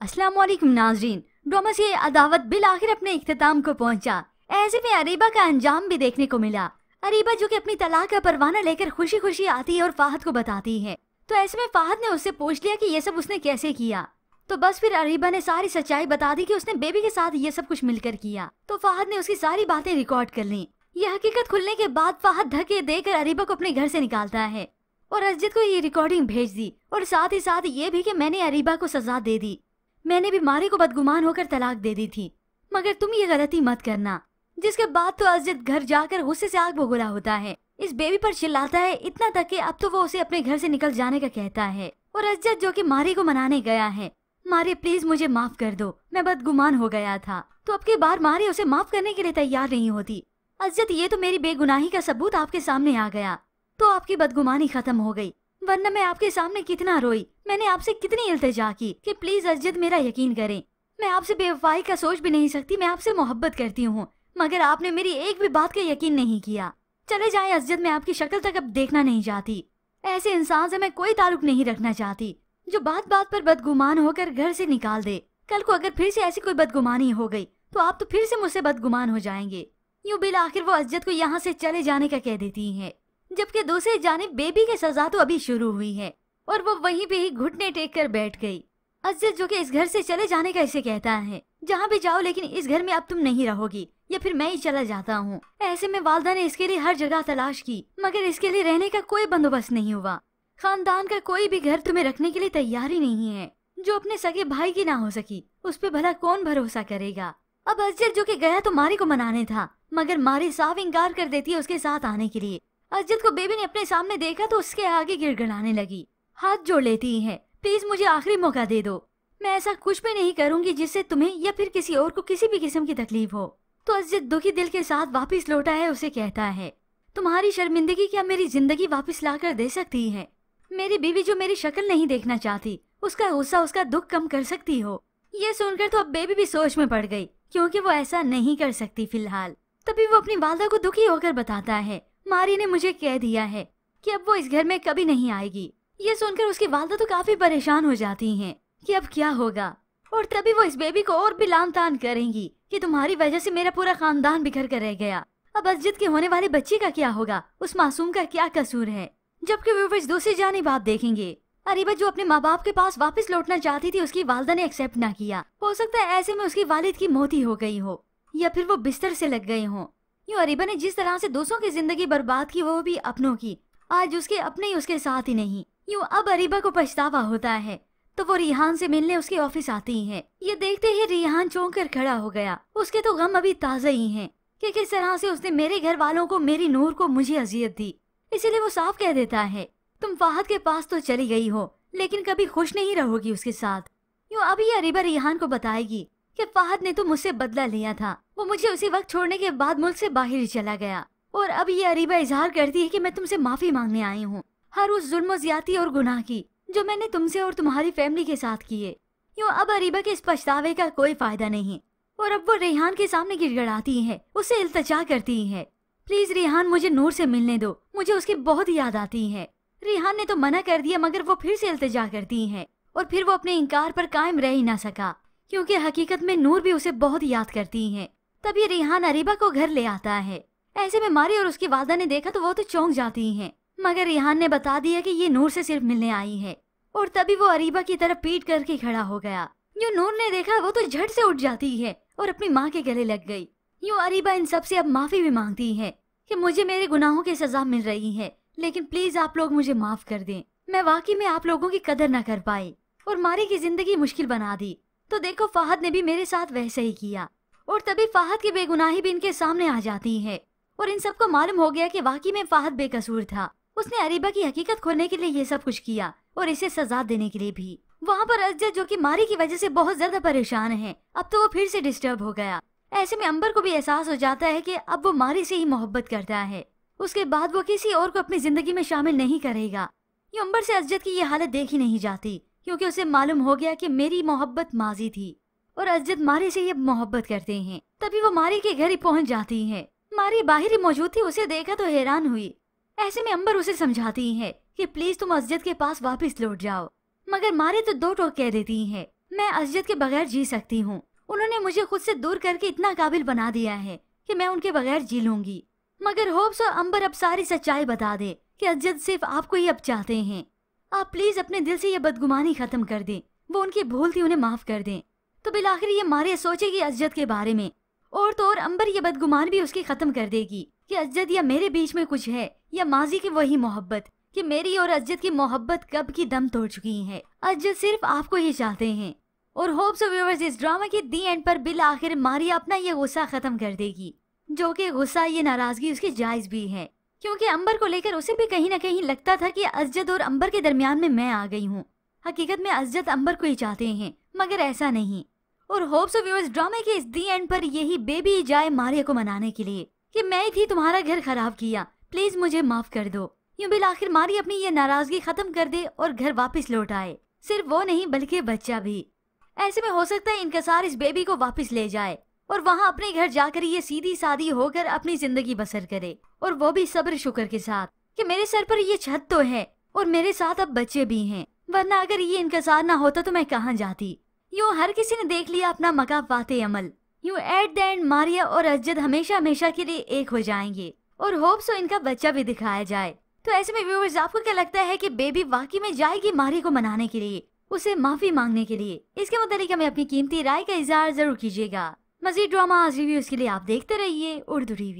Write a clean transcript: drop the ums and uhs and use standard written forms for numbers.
अस्सलाम वालेकुम नाजरीन। ड्रामा से अदावत बिल आखिर अपने इख्तिताम को पहुंचा। ऐसे में अरीबा का अंजाम भी देखने को मिला। अरीबा जो कि अपनी तलाक का परवाना लेकर खुशी खुशी आती है और फाहद को बताती है, तो ऐसे में फाहद ने उससे पूछ लिया कि ये सब उसने कैसे किया। तो बस फिर अरीबा ने सारी सच्चाई बता दी कि उसने बेबी के साथ ये सब कुछ मिलकर किया। तो फाहद ने उसकी सारी बातें रिकॉर्ड कर ली। यह हकीकत खुलने के बाद फाहद धक्के देकर अरीबा को अपने घर से निकालता है और असजिद को ये रिकॉर्डिंग भेज दी और साथ ही साथ ये भी कि मैंने अरीबा को सजा दे दी। मैंने भी मारी को बदगुमान होकर तलाक दे दी थी, मगर तुम ये गलती मत करना। जिसके बाद तो असजिद घर जाकर गुस्से से आग बबूला होता है, इस बेबी पर चिल्लाता है, इतना तक कि अब तो वो उसे अपने घर से निकल जाने का कहता है। और असजिद जो कि मारी को मनाने गया है, मारी प्लीज मुझे माफ कर दो, मैं बदगुमान हो गया था। तो अब की बार मारी उसे माफ करने के लिए तैयार नहीं होती। असजिद ये तो मेरी बेगुनाही का सबूत आपके सामने आ गया, तो आपकी बदगुमानी खत्म हो गई, वरना मैं आपके सामने कितना रोई। मैंने आपसे कितनी इल्तिजा की कि प्लीज असजिद मेरा यकीन करें, मैं आपसे बेवफाई का सोच भी नहीं सकती, मैं आपसे मोहब्बत करती हूँ, मगर आपने मेरी एक भी बात का यकीन नहीं किया। चले जाएं असजिद, मैं आपकी शक्ल तक अब देखना नहीं चाहती। ऐसे इंसान से मैं कोई ताल्लुक नहीं रखना चाहती जो बात बात पर बदगुमान होकर घर से निकाल दे। कल को अगर फिर से ऐसी कोई बदगुमानी हो गई तो आप तो फिर से मुझसे बदगुमान हो जाएंगे। यूं बिल आखिर वो असजिद को यहाँ से चले जाने का कह देती है, जबकि दूसरी जानिब बेबी की सजा तो अभी शुरू हुई है और वो वहीं पे ही घुटने टेक कर बैठ गई। असजिद जो कि इस घर से चले जाने का इसे कहता है, जहाँ भी जाओ लेकिन इस घर में अब तुम नहीं रहोगी, या फिर मैं ही चला जाता हूँ। ऐसे में वालदा ने इसके लिए हर जगह तलाश की, मगर इसके लिए रहने का कोई बंदोबस्त नहीं हुआ। खानदान का कोई भी घर तुम्हें रखने के लिए तैयार ही नहीं है। जो अपने सगे भाई की ना हो सकी, उस पे भला कौन भरोसा करेगा। अब असजिद जो कि गया तो मारी को मनाने था, मगर मारी साफ इंकार कर देती है उसके साथ आने के लिए। असजिद को बेबी ने अपने सामने देखा तो उसके आगे गिड़गिड़ाने लगी, हाथ जोड़ लेती है, प्लीज मुझे आखिरी मौका दे दो, मैं ऐसा कुछ भी नहीं करूंगी जिससे तुम्हें या फिर किसी और को किसी भी किस्म की तकलीफ हो। तो असजिद दुखी दिल के साथ वापस लौटा है, उसे कहता है, तुम्हारी शर्मिंदगी क्या मेरी जिंदगी वापस ला कर दे सकती है? मेरी बीवी जो मेरी शक्ल नहीं देखना चाहती, उसका गुस्सा उसका दुख कम कर सकती हो? ये सुनकर तो अब बेबी भी सोच में पड़ गई, क्योंकि वो ऐसा नहीं कर सकती फिलहाल। तभी वो अपनी वालदा को दुखी होकर बताता है, मारी ने मुझे कह दिया है कि अब वो इस घर में कभी नहीं आएगी। ये सुनकर उसकी वालदा तो काफी परेशान हो जाती हैं कि अब क्या होगा। और तभी वो इस बेबी को और भी लान तान करेंगी कि तुम्हारी वजह से मेरा पूरा खानदान बिखर कर रह गया, अब असजिद के होने वाले बच्चे का क्या होगा, उस मासूम का क्या कसूर है। जबकि व्यूअर्स दूसरी जानिब आप देखेंगे, अरीबा जो अपने माँ बाप के पास वापस लौटना चाहती थी, उसकी वालदा ने एक्सेप्ट ना किया। हो सकता है ऐसे में उसकी वालिद की मौत ही हो गई हो, या फिर वो बिस्तर से लग गए हों। यूं अरीबा ने जिस तरह से दूसरों की जिंदगी बर्बाद की, वो भी अपनों की, आज उसके अपने ही उसके साथ ही नहीं। यूं अब अरीबा को पछतावा होता है, तो वो रिहान से मिलने उसके ऑफिस आती है। ये देखते ही रिहान चौंक कर खड़ा हो गया। उसके तो गम अभी ताज़ा ही हैं कि किस तरह से उसने मेरे घर वालों को, मेरी नूर को, मुझे अजियत दी। इसीलिए वो साफ कह देता है, तुम फाहद के पास तो चली गई हो, लेकिन कभी खुश नहीं रहोगी उसके साथ। यूं अभी अरीबा रिहान को बताएगी कि फाहद ने तो मुझसे बदला लिया था, वो मुझे उसी वक्त छोड़ने के बाद मुल्क से बाहर ही चला गया। और अब ये अरीबा इजहार करती है कि मैं तुमसे माफी मांगने आई हूँ हर उस जुल्म, ज्यादती और गुनाह की जो मैंने तुमसे और तुम्हारी फैमिली के साथ किए। यूं अब अरीबा के इस पछतावे का कोई फायदा नहीं, और अब वो रेहान के सामने गिड़गिड़ाती है, उससे इल्तिजा करती है, प्लीज रेहान मुझे नूर से मिलने दो, मुझे उसकी बहुत याद आती है। रेहान ने तो मना कर दिया, मगर वो फिर से इल्तिजा करती है, और फिर वो अपने इनकार पर कायम रह ही ना सका, क्योंकि हकीकत में नूर भी उसे बहुत याद करती है। तभी रेहान अरीबा को घर ले आता है। ऐसे में मारी और उसकी वालदा ने देखा तो वो तो चौंक जाती हैं, मगर रेहान ने बता दिया कि ये नूर से सिर्फ मिलने आई है। और तभी वो अरीबा की तरफ पीठ करके खड़ा हो गया। यूं नूर ने देखा वो तो झट से उठ जाती है और अपनी माँ के गले लग गई। यूं अरीबा इन सब से अब माफी भी मांगती है कि मुझे मेरे गुनाहों की सजा मिल रही है, लेकिन प्लीज आप लोग मुझे माफ कर दें, मैं वाकई में आप लोगों की कदर न कर पाई और मारी की जिंदगी मुश्किल बना दी। तो देखो फाहद ने भी मेरे साथ वैसे ही किया। और तभी फाहद की बेगुनाही भी इनके सामने आ जाती है, और इन सबको मालूम हो गया कि वाकई में फाहद बेकसूर था। उसने अरीबा की हकीकत खोलने के लिए ये सब कुछ किया, और इसे सजा देने के लिए भी। वहाँ पर असजिद जो कि मारी की वजह से बहुत ज्यादा परेशान है, अब तो वो फिर से डिस्टर्ब हो गया। ऐसे में अंबर को भी एहसास हो जाता है कि अब वो मारी से ही मोहब्बत करता है, उसके बाद वो किसी और को अपनी जिंदगी में शामिल नहीं करेगा। ये अंबर से असजिद की ये हालत देखी नहीं जाती, क्योंकि उसे मालूम हो गया कि मेरी मोहब्बत माजी थी और असजिद मारी से ये मोहब्बत करते हैं। तभी वो मारी के घर ही पहुंच जाती है। मारी बाहर ही मौजूद थी, उसे देखा तो हैरान हुई। ऐसे में अंबर उसे समझाती है कि प्लीज तुम असजिद के पास वापस लौट जाओ, मगर मारी तो दो टोक कह देती है, मैं अजद के बगैर जी सकती हूँ। उन्होंने मुझे खुद से दूर करके इतना काबिल बना दिया है कि मैं उनके बगैर जी लूंगी। मगर होप्स और अंबर अब सारी सच्चाई बता दे कि अजद सिर्फ आपको ही अब चाहते हैं। आप प्लीज अपने दिल से ये बदगुमानी खत्म कर दें। वो उनकी भूल थी, उन्हें माफ कर दें। तो बिलाखिर ये मारिया सोचेगी अजद के बारे में, और तो और अंबर ये बदगुमान भी उसकी खत्म कर देगी कि अजद या मेरे बीच में कुछ है, या माजी की वही मोहब्बत कि मेरी और अजद की मोहब्बत कब की दम तोड़ चुकी है। अजद सिर्फ आपको ही चाहते हैं। और होप्स ऑफ व्यूअर्स, इस ड्रामा के दी एंड पर बिल आखिर मारिया अपना ये गुस्सा खत्म कर देगी, जो कि गुस्सा, ये नाराजगी उसकी जायज भी है, क्योंकि अंबर को लेकर उसे भी कहीं ना कहीं लगता था कि अजद और अंबर के दरमियान में मैं आ गई हूँ। हकीकत में अजद अंबर को ही चाहते हैं, मगर ऐसा नहीं। और होप्स ऑफ व्यूअर्स, ड्रामे के इस दी एंड पर यही बेबी जाए मारिया को मनाने के लिए कि मैं ही थी तुम्हारा घर खराब किया, प्लीज मुझे माफ कर दो। यूं बिल आखिर मारिया अपनी ये नाराजगी खत्म कर दे और घर वापस लौट आए। सिर्फ वो नहीं बल्कि बच्चा भी। ऐसे में हो सकता है इनकसार इस बेबी को वापस ले जाए और वहाँ अपने घर जाकर ये सीधी सादी होकर अपनी जिंदगी बसर करे, और वो भी सब्र शुक्र के साथ कि मेरे सर पर ये छत तो है और मेरे साथ अब बच्चे भी हैं, वरना अगर ये इनकसार ना होता तो मैं कहाँ जाती। यूं हर किसी ने देख लिया अपना मकाम वाते अमल। यूं एट द एंड मारिया और अजद हमेशा हमेशा के लिए एक हो जाएंगे, और होप्स हो इनका बच्चा भी दिखाया जाए। तो ऐसे में व्यूअर्स, आपको क्या लगता है कि बेबी वाकई में जाएगी मारिया को मनाने के लिए, उसे माफी मांगने के लिए? इसके मुतालिक हमें अपनी कीमती राय का इजहार जरूर कीजिएगा। मजीद ड्रामा रिव्यूज के लिए आप देखते रहिए उर्दू रिव्यू।